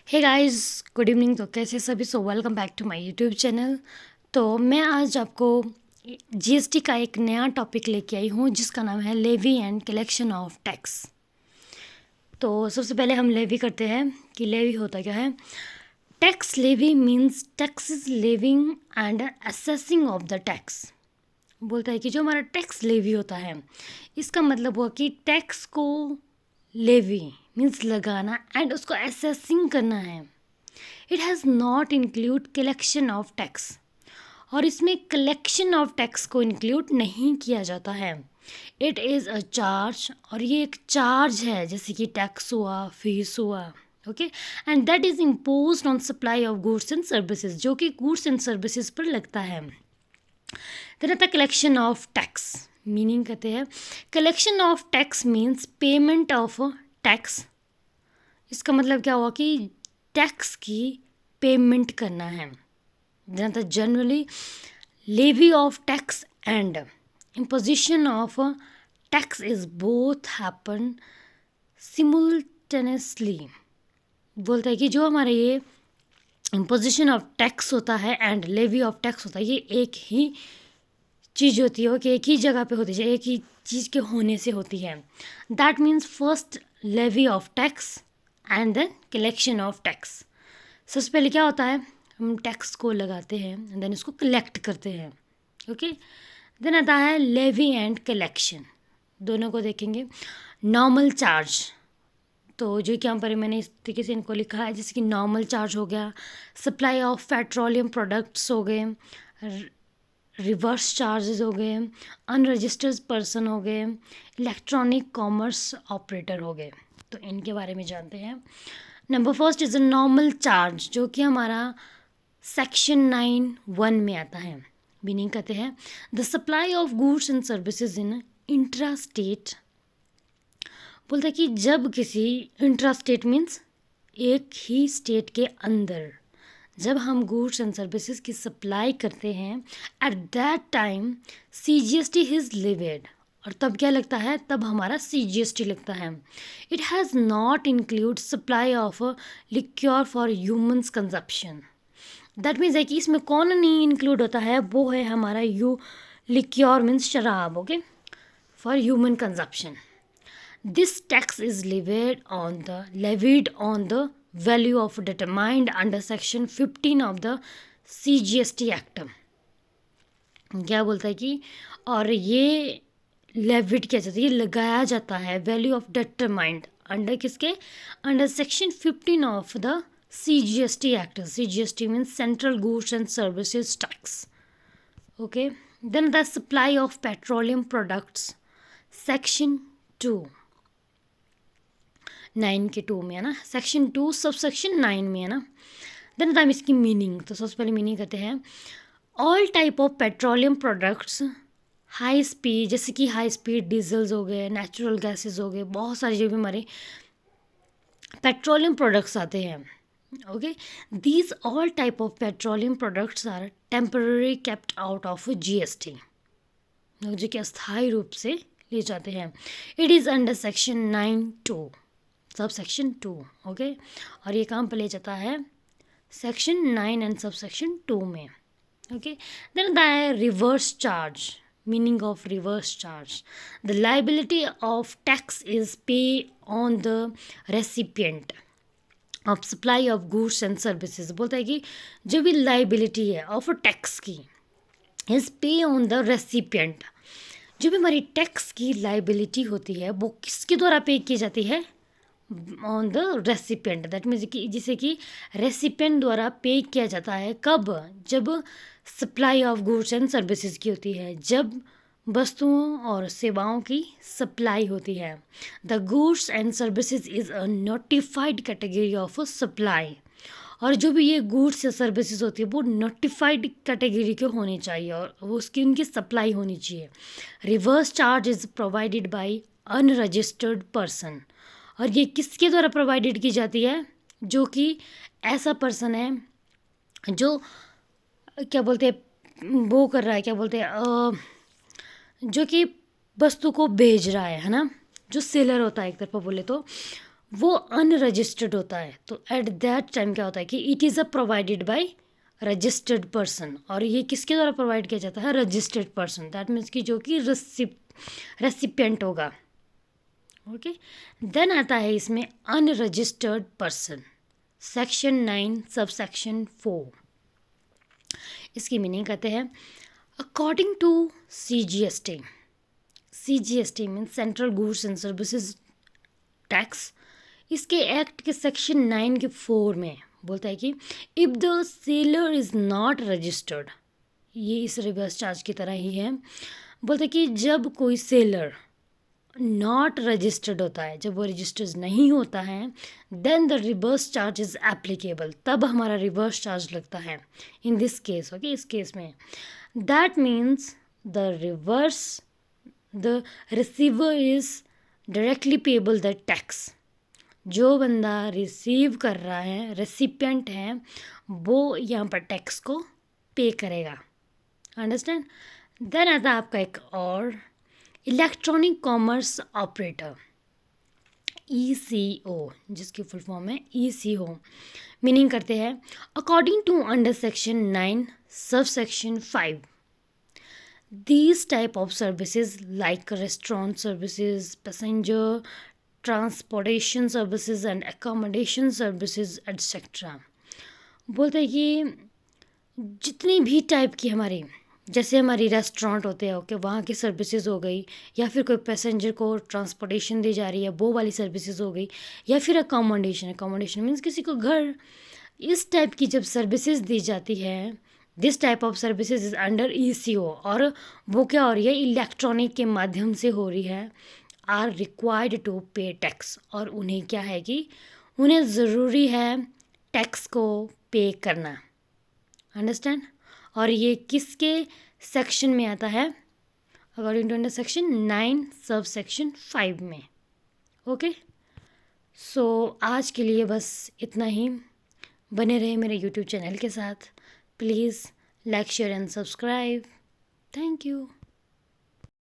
Hey guys, good evening. तो कैसे सभी? Welcome back to my YouTube channel. तो मैं आज आपको जीएसटी का एक नया टॉपिक लेके आई हूँ जिसका नाम है levy and collection of tax. तो सबसे पहले हम लेवी करते हैं कि लेवी होता क्या है। Tax levy means tax is levying and assessing of the tax. बोलता है कि जो हमारा टैक्स लेवी होता है इसका मतलब हुआ कि टैक्स को लेवी मीन्स लगाना एंड उसको असेसिंग करना है। It has not include collection of tax, और इसमें कलेक्शन ऑफ टैक्स को इंक्लूड नहीं किया जाता है। इट इज़ अ चार्ज, और ये एक चार्ज है जैसे कि टैक्स हुआ, फीस हुआ, okay. And that is imposed on supply of goods and services, जो कि गुड्स एंड सर्विसेज पर लगता है। देन आता कलेक्शन ऑफ टैक्स। मीनिंग कहते हैं collection of tax means payment of tax. इसका मतलब क्या हुआ कि टैक्स की पेमेंट करना है। Then the generally levy of tax and imposition of tax is both happen simultaneously। बोलता है कि जो हमारे ये imposition ऑफ टैक्स होता है एंड लेवी ऑफ टैक्स होता है, ये एक ही चीज़ होती है कि एक ही जगह पे होती है, एक ही चीज़ के होने से होती है। That means first levy of tax and then collection of tax. सबसे पहले क्या होता है, हम टैक्स को लगाते हैं एंड देन इसको कलेक्ट करते हैं, ओके। देन आता है लेवी एंड कलेक्शन, दोनों को देखेंगे। नॉर्मल चार्ज, तो जो कि यहाँ पर मैंने इस तरीके से इनको लिखा है, जैसे कि नॉर्मल चार्ज हो गया, सप्लाई ऑफ पेट्रोलियम प्रोडक्ट्स हो गए, रिवर्स चार्जेस हो गए, अनरजिस्टर्ड पर्सन हो गए, इलेक्ट्रॉनिक कॉमर्स ऑपरेटर हो गए। तो इनके बारे में जानते हैं। Number first is a normal charge, जो कि हमारा सेक्शन 9(1) में आता है। मीनिंग कहते हैं the supply of goods and services in intra state. बोलता है कि जब किसी इंट्रा स्टेट मीन्स एक ही स्टेट के अंदर जब हम गुड्स एंड सर्विसेज की सप्लाई करते हैं, at that time CGST is levied. और तब क्या लगता है, तब हमारा CGST लगता है। It has not include supply of liquor for humans consumption. That means है कि इसमें कौन नहीं इंक्लूड होता है, वो है हमारा लिक्योर मीन्स शराब, okay, for human consumption. This tax is levied on the value of determined under section 15 of the CGST Act। क्या बोलता है कि और ये लेविड किया जाता है, ये लगाया जाता है, वैल्यू ऑफ डिटरमाइंड अंडर किसके, under section 15 of the CGST Act। CGST means central goods and services tax, okay. Then the supply of petroleum products, section 2 9 के 2 में है ना, सेक्शन 2 सब सेक्शन 9 में है ना। देन टाइम इसकी मीनिंग, तो सबसे पहले मीनिंग कहते हैं all type of petroleum products high speed, जैसे कि हाई स्पीड डीजल्स हो गए, नेचुरल गैसेस हो गए, बहुत सारे जो भी हमारे पेट्रोलियम प्रोडक्ट्स आते हैं, okay. These all type of petroleum products are temporary kept out of GST, जो कि अस्थायी रूप से ले जाते हैं। It is under section 9(2) sub section 2, okay. और ये कहाँ पर ले जाता है, सेक्शन 9 एंड सब सेक्शन 2 में, ओके। देन आता है reverse charge. Meaning of reverse charge, the liability of tax is पे on the recipient of supply of goods and services. बोलता है कि जो भी लाइबिलिटी है ऑफ टैक्स की इज पे ऑन द रेसिपिएंट। जो भी हमारी टैक्स की लाइबिलिटी होती है वो किसके द्वारा पे की जाती है, on the recipient. That means कि जिसे कि रेसिपेंट द्वारा पे किया जाता है, कब, जब supply of goods and services की होती है, जब वस्तुओं और सेवाओं की सप्लाई होती है। The goods and services is a notified category of supply. और जो भी ये गुड्स या सर्विसेज होती है वो नोटिफाइड कैटेगरी के होनी चाहिए और वो उसकी उनकी सप्लाई होनी चाहिए। Reverse charge is provided by unregistered person. और ये किसके द्वारा प्रोवाइडेड की जाती है, जो कि ऐसा पर्सन है जो क्या बोलते हैं वो कर रहा है, क्या बोलते हैं जो कि वस्तु को भेज रहा है ना, जो सेलर होता है एक तरफा बोले तो, वो अनरजिस्टर्ड होता है, तो एट दैट टाइम क्या होता है कि it is a provided by registered person, और ये किसके द्वारा प्रोवाइड किया जाता है? रजिस्टर्ड पर्सन, दैट मीन्स कि जो कि रेसिपिएंट होगा। ओके, देन आता है इसमें अनरजिस्टर्ड पर्सन, सेक्शन 9 सब सेक्शन 4। इसकी मीनिंग कहते हैं according to CGST, CGST means central goods and services tax, इसके एक्ट के सेक्शन 9 के 4 में बोलता है कि if the seller is not registered, ये इस रिवर्स चार्ज की तरह ही है। बोलता है कि जब कोई सेलर नॉट रजिस्टर्ड होता है, जब वो रजिस्टर्ड नहीं होता है, then the reverse charge is applicable, तब हमारा रिवर्स चार्ज लगता है इन दिस केस। ओके, इस केस में that means the receiver is directly payable the tax, जो बंदा रिसीव कर रहा है, रेसिपिएंट है, वो यहाँ पर टैक्स को पे करेगा। अंडरस्टैंड? देन आता है आपका एक और इलेक्ट्रॉनिक कॉमर्स ऑपरेटर, ECO, जिसकी फुल फॉर्म है ECO। मीनिंग करते हैं अकॉर्डिंग टू अंडर सेक्शन 9 सब section 5, these type of services like restaurant services, passenger transportation services and accommodation services etc, बोलते हैं कि जितनी भी टाइप की हमारी, जैसे हमारी रेस्टोरेंट होते हैं, ओके, वहाँ की सर्विसेज हो गई, या फिर कोई पैसेंजर को ट्रांसपोर्टेशन दी जा रही है वो वाली सर्विसेज हो गई, या फिर अकोमोडेशन मीन्स किसी को घर, इस टाइप की जब सर्विसेज दी जाती है, this type of services is under ECO, और वो क्या हो रही है? इलेक्ट्रॉनिक के माध्यम से हो रही है, आर रिक्वायर्ड टू पे टैक्स, और उन्हें क्या है कि उन्हें ज़रूरी है टैक्स को पे करना। अंडरस्टैंड? और ये किसके सेक्शन में आता है? अकॉर्डिंग टू अंडर सेक्शन 9 सब सेक्शन 5 में। ओके, सो आज के लिए बस इतना ही। बने रहे मेरे यूट्यूब चैनल के साथ। Please like share and subscribe. Thank you.